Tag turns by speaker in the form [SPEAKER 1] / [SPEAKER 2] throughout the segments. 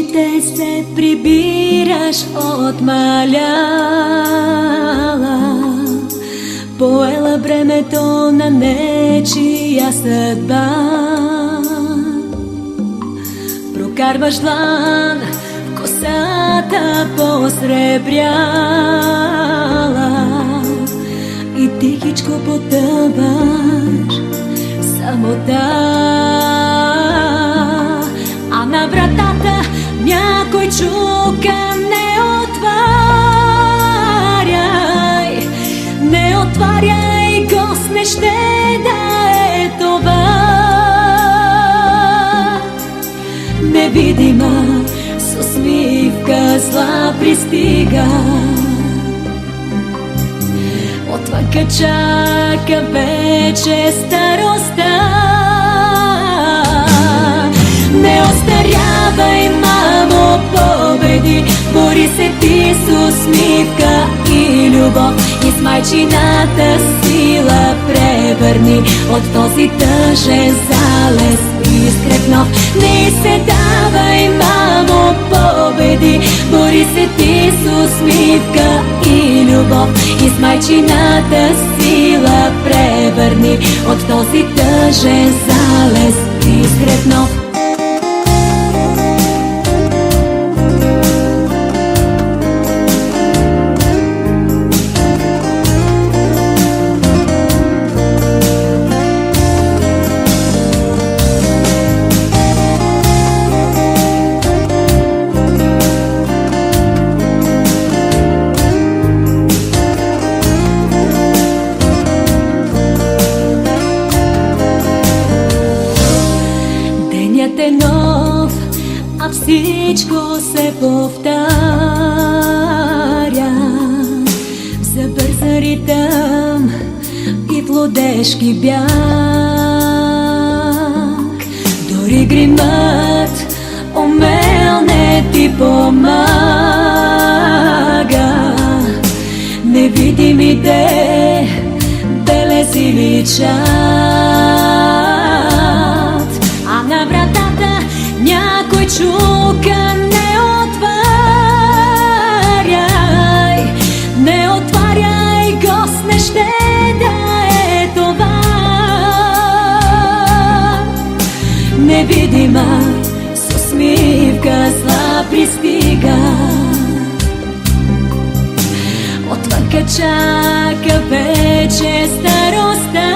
[SPEAKER 1] очите се прибираш отмаляла, поела бремето на нечия съдба. Прокарваш длан в косата посребряла и тихичко потъваш в самота. А на вратата някой чука: не отваряй, не отваряй, гост не ще да е това. Невидима с усмивка зла пристига, отвънка чака вече старостта. Не остарявай, мамо, победи, бори се ти с усмивка и любов, и с майчината сила превърни от този тъжен залез изгреб нов. Не се давай, мамо, победи, бори се ти с усмивка и любов, и с майчината сила превърни от този тъжен залез изгреб нов. Денят е нов, а всичко се повтаря, забърза ритъм и в лудежки бяг. Дори гримът умел не ти помага, невидимите белези личат. На вратата някой чука: не отваряй, не отваряй, гост не ще да е това. Невидима с усмивка зла пристига, отвънка чака вече старостта.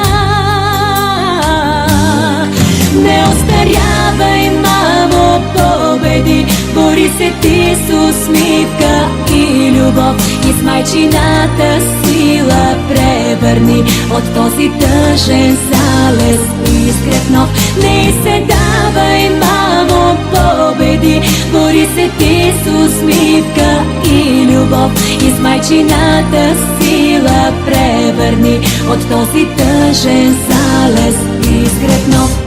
[SPEAKER 1] Не остарявай, мамо, победи, бори се ти с усмивка и любов, и с майчината сила превърни от този тъжен залез изгреб нов. Не се давай, мамо, победи, бори се ти с усмивка и любов, и с майчината сила превърни от този тъжен залез изгреб нов.